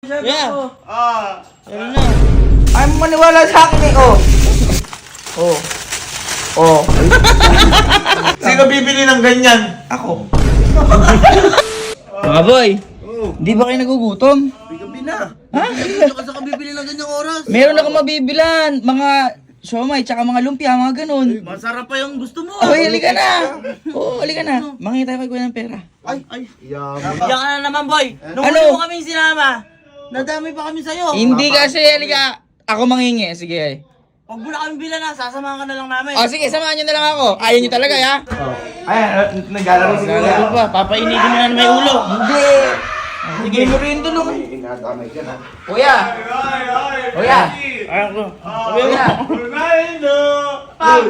Yeah. Yan na. Ayaw mo maniwala sa akin eh, oh. Oh. Oh. Sino bibili ng ganyan? Ako. Mga boy, di ba kayo nagugutom? Gabi na. Ha? Sino ka sa bibili ng ganyang oras? Meron akong mabibilan. Mga siomay, tsaka mga lumpia, mga ganun. Masarap pa yung gusto mo. Oh, halika na. Oo, halika na. Mangingi tayo kay kuya ng pera. Ay. Yan ka na naman, boy. Nung Ano? huli mo kaming sinama, nadami pa kami sa'yo. Hindi kasi, halika. Ako mangingi. Sige. Huwag mo na kami bilan na, sasamahan ka na lang namin. Oh, sige, samahan nyo na lang ako. Ayaw nyo talaga, ya? Ayan, naglalaro si Kuya. Ano pa? Papainitin mo na may ulo. Hindi. Sige mo rin tulong. Kuya. Kuya. Kuya. Ronaldo! Pam!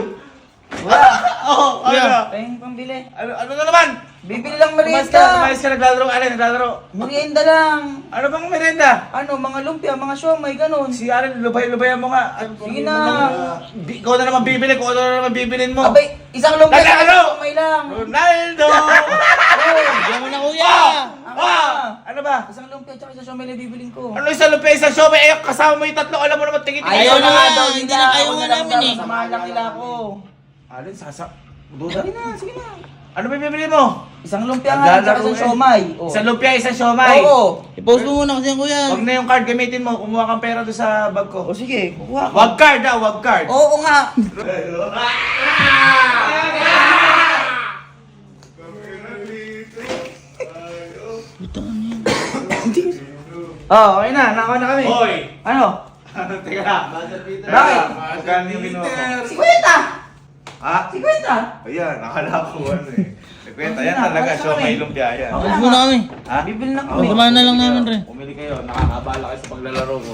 Kuya. Oh, ano? Pahing pambili. Ano na naman? Bibili lang Umayos ka merienda. naglalaro. Alin, naglalaro. Merienda lang. Ano bang merenda? Ano, mga lumpia, mga siomay, ganun. Si Alin, lubay-lubayan mo nga. Sige na. Ikaw na naman bibili kung ano na naman bibilin mo. Abay, isang lumpia Teka, sa ano? siomay lang. Ronaldo! Diyan mo na, kuya. Ano ba? Isang lumpia tsaka isang siomay na bibiling ko. Ano isang lupa, isang siomay? Eh, kasama mo yung tatlo. Alam mo naman, tingin. Ayaw na nga daw, hindi hindi na kayo ako nga na lang namin daw, eh. samahan lang nila ako. Alin, Duda. Sige na, sige na. Ano ba bibili mo? Isang lumpia nga, tsaka isang siomay. Oh. Isang lumpia, isang siomay. Oo. I-post mo muna kasi yan, kuya. Huwag na yung card gamitin mo. Kumuha kang pera doon sa bag ko. O sige, kukuha ko. Wag card wag card. Oo nga. Oh, okay na. Nakakuha na kami. Hoy! Ano? Teka. Bakit? Magkano yung binuha ko? 50! Ha? 50! Ayan, nakala ko ano eh. Kwenta, yan talaga. Ano Siomay kami? lumpia yan. Post muna kami. Ha? Bibili lang kami. Samahan na lang namin, Re. Umili kayo. Nakakabala kayo sa paglalaro ko.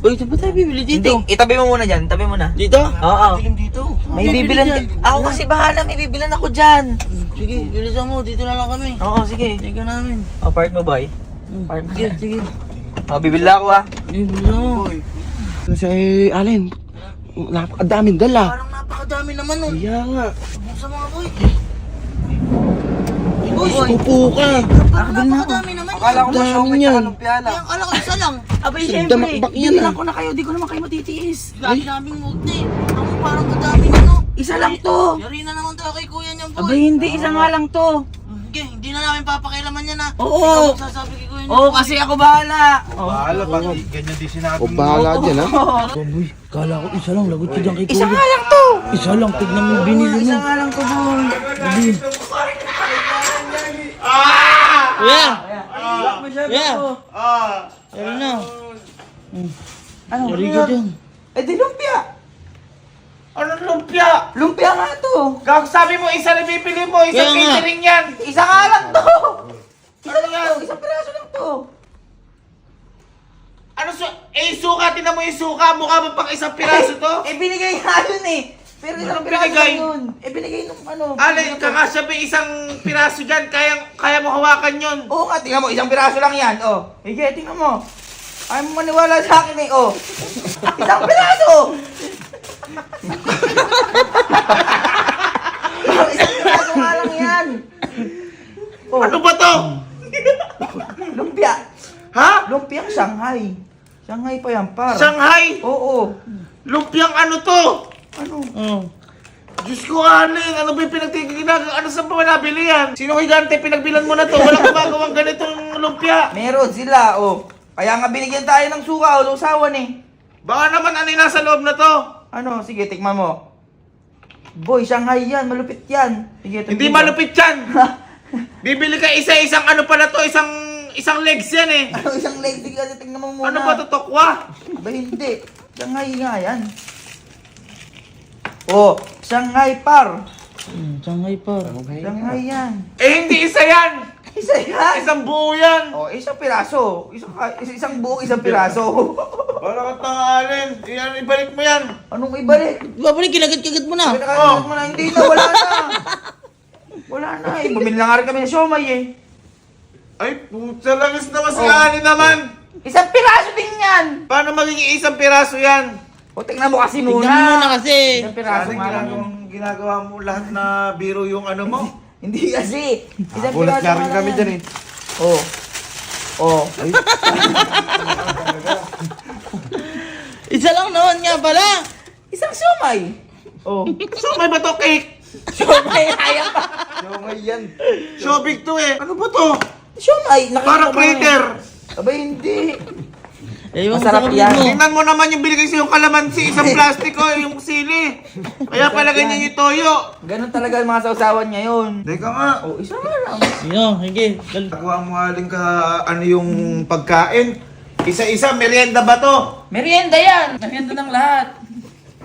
Uy, saan ba tayo bibili Hindi, dito? itabi mo muna dyan. Itabi mo na. Dito? Oo. Dilim dito. May bibilan. Ako kasi bahala. May bibilan ako dyan. Sige, bilisan mo. Dito na lang kami. Oo, sige. Sige namin. O, part mo, boy. Part mo. Sige, sige. O, bibili ako ha. Bilisan mo. Kasi Alin, napakadaming dala. Parang napakadami naman nun. Kaya nga. Sa mga boy. Pupo ka. Parang napakadami naman. Akala ko Dami masyomay yan. tsaka lumpia lang. Kaya akala ko isa lang. Abay, Sa syempre. damakbak yan, Bibilang ah. ko na kayo. Di ko naman kayo matitiis. Lagi naming mute eh. Ang parang kadami na no. Isa lang to. Yari na naman tayo kay kuya niyan, boy. Abay, hindi. Isa nga lang to. Sige, hindi na namin papakialaman yan ha. Oo. Ikaw magsasabi kay kuya niyan. Oo, kasi ako bahala. Bahala ba? Ganyan din sinabi O bahala dyan ha. Boy, kala ko isa lang. Lagot ka dyan kay Isa kuya. nga lang to. Isa lang. Tignan mo yung binili Isa mo. nga lang to, boy. Kuya! Lock mo siya, Yeah. bro. Yan na. Ano? Yari ka dyan. Eh, di lumpia. Anong lumpia? Lumpia nga to. Gag, sabi mo, isa na bibili mo. Isang Kaya nga. catering yan. Isa nga lang to. Isa Ano lang yan? to. Isang piraso lang to. Ano suka? Tinan mo yung suka. Mukha mo pang isang piraso to. Eh, binigay nga yun eh. Pero isang Anong piraso binigay? lang yun. Eh, binigay nung ano. Alin, kakasabi isang piraso dyan. Kaya mo hawakan yun. Oo nga, tingnan mo. Isang piraso lang yan. Oh. Hige, tingnan mo. Ayaw mo maniwala sa akin eh. Oh. Isang piraso. Isang piraso nga lang yan. Oh, Ano ba to? lumpia. Ha? Lumpiang Shanghai. Shanghai pa yan, par. Shanghai? Oo. Lumpiang ano to? Ano? Oh. Diyos ko, Alin. Ano ba yung pinagtiginagawa? Ano saan pa nabili yan? Sino higante pinagbilan mo na to? Walang gumagawang ganitong lumpia. Meron sila, oh. Kaya nga binigyan tayo ng suka o lusawan eh. Baka naman ano yung nasa loob na to? Ano? Sige, tikman mo. Boy, Shanghai yan. Malupit yan. Sige, Hindi tingnan mo. malupit yan. Bibili ka isang ano pala to, isang legs yan eh. Ano isang leg? Sige, kasi tingnan mo muna. Ano ba to, tokwa? Ba hindi. Shanghai nga yan. Oh, Shanghai par. Shanghai pa. Shanghai yan. Eh hindi isa yan. Isa yan. Isang buo yan. Oh, isang piraso. Isang buong isang piraso. Wala ka tangalin. Yan, ibalik mo yan. Anong ibalik? Babalik, kinagat-kagat mo na. Pinakagalit mo na. Hindi na, wala na. Wala na eh. Bumili na nga rin kami ng siomay eh. Ay, puta langis naman si Oh. Ani naman. Isang piraso din yan. Paano magiging isang piraso yan? O, tingnan mo kasi muna. Tignan mo muna kasi. Isang piraso Kasi nga lang yung... ginagawa mo lahat na biro yung ano mo. Hindi kasi. Isang Gulat piraso nga nga rin lang kami yan. dyan eh. Oh. Oh. nga pala. Isang siomay. Oh. So may ba to cake? Siomay, ayaw pa. Siomay yan. Shobig to eh. Ano ba to? Siomay, nakita Parang ko ba eh? crater. Abay, hindi. Ewan ko Masarap sa yan. kapatid mo. Tingnan mo naman yung binigay sa'yo yung kalamansi, isang plastic o yung sili. Kaya pala ganyan yung toyo. Ganun talaga yung mga sausawan ngayon. Teka nga. Oh, isa nga lang. Sino? Sige. Nakuha mo aling ka ano yung pagkain. Isa-isa, merienda ba to? Merienda yan. Merienda ng lahat.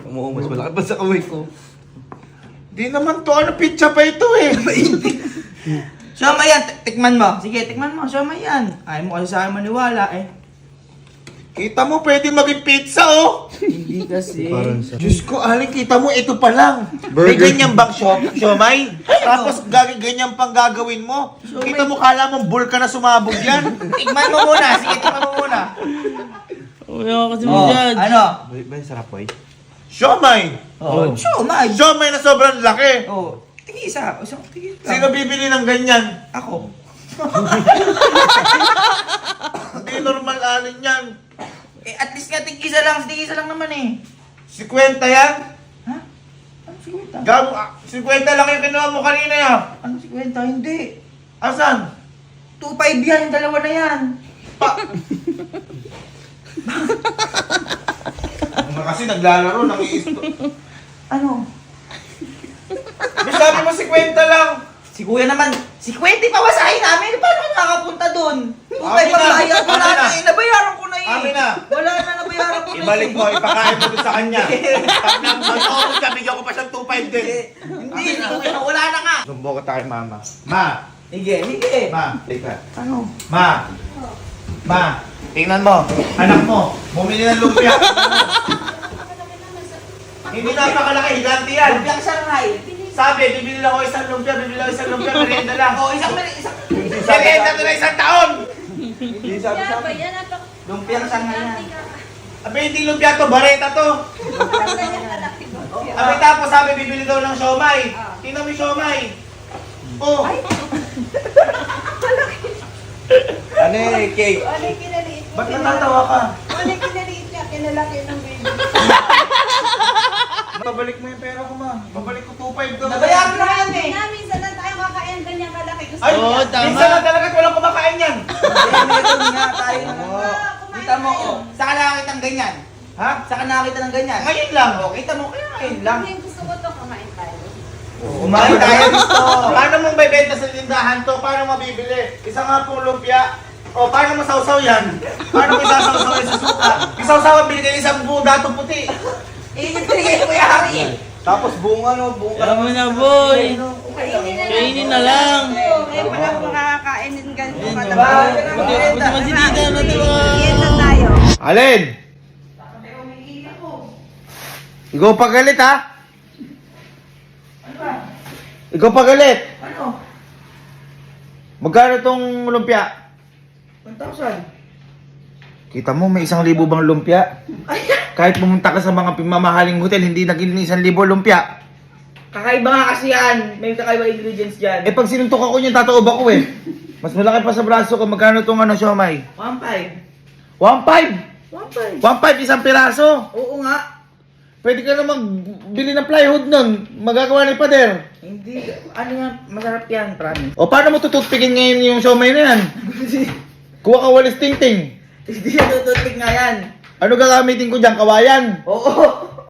Umuumas, malaki pa sa kamay ko. Di naman to, ano pizza pa ito eh. Siomay yan. Tikman mo. Sige, tikman mo. Siomay yan. Ayaw mo kasi sa akin maniwala eh. Kita mo, pwede maging pizza oh. Hindi kasi. Diyos ko, aling kita mo, ito pa lang. May Burger. ganyan bang siomay? Tapos ganyan pang gagawin mo. Kita mo, kala mong bull ka na sumabog yan. Tikman mo muna. Sige, tikman mo muna. Uy, ako kasi Oh, masyad. ano? Ba, sarap boy? Siomay! Oh, siomay. Siomay na sobrang laki. Oh, tigisa. Isang tigisa. Sino bibili ng ganyan? Ako. Hindi normal alin yan. Eh, at least nga tigisa lang. Tigisa lang naman eh. 50 yan? Ha? Ano 50? Gago, 50 lang yung kinuha mo kanina yan. Ano 50? Hindi. Asan? 2.5 yan. Yung dalawa na yan. Kasi naglalaro, nangiisto. Ano? May sabi mo 50 lang. Si kuya naman, si Kwente pawasahin namin. Paano ka nakakapunta dun? 2.5 Amin ang na. bayad. Wala Amin na na. eh. Nabayaran ko na eh. Amin na. Wala na, nabayaran ko na Ibalik eh. mo, ipakain mo doon sa kanya. Pag nagtotoo siya, bigyan ko pa siyang 2.5 din. Hindi, si kuya, wala na nga. Sumbo ka tayo, mama. Ma, Sige, sige. ma, teka. Ano? Ma, tingnan mo, anak mo, bumili ng lumpia. Hindi napakalaki, higanti yan. Lumpiang saray. Sabi, bibili lang ako isang lumpia, merienda lang. Oh, isang Merienda to na isang taon! lumpiang sangay yan. Abe, hindi lumpia to, bareta to. Abe, tapos sabi, bibili daw ng siomay. Tingnan mo yung siomay. Oh, Ano eh, cake? ba't natatawa ka? Babalik mo yung pera ko, ma. Babalik ko 2.5 daw. Nabayaran na yan eh. Minsan na tayo kakain ganyan kalaki. Gusto Ay, Oo, tama. minsan na talaga walang kumakain yan. Meron nga tayo. kumain Kita mo, tayo. oh. Saan ka nakakita ng ganyan? Ha? Saan ka nakakita ng ganyan? Ngayon lang. Oh, kita mo, kaya ngayon lang. Hindi, gusto ko to kumain tayo. Kumain tayo gusto. Paano mong bebenta sa tindahan to? Paano mabibili? Isa nga pong lumpia. O, paano masawsaw yan? Paano mo isasawsaw yan sa suka? Isawsaw ang binigay isang buong dato puti. Eh, binigay ko yung hari eh. Tapos buong ano, buong Alam mo na, boy. Kainin na lang. Ngayon pa lang makakain ng ganito Ayun, kalaki. diba? Buti naman si Tita, ano, diba? Dieta tayo. Alin? Ikaw pagalit ha? Ikaw pagalit. Ano? Magkano tong lumpia? 1,000. Kita mo, may 1,000 bang lumpia? Kahit pumunta ka sa mga pimamahaling hotel, hindi naging 1,000 lumpia. Kakaiba nga kasi yan. May kakaiba ingredients dyan. Eh pag sinuntok ako niyan, tataob ako eh. Mas malaki pa sa braso ko, magkano tong ano, siomay? 1,500. 1.5! 1,500. 1.5 isang piraso! Oo nga. Pwede ka na magbili ng plywood nun. Magagawa ni Pader. Hindi. Ano nga, masarap yan, promise. O paano mo tututpikin ngayon yung siomay na yan? Kuha ka walis ting-ting. Hindi siya tututik nga yan. Ano gagamitin ko dyan? Kawayan? Oo.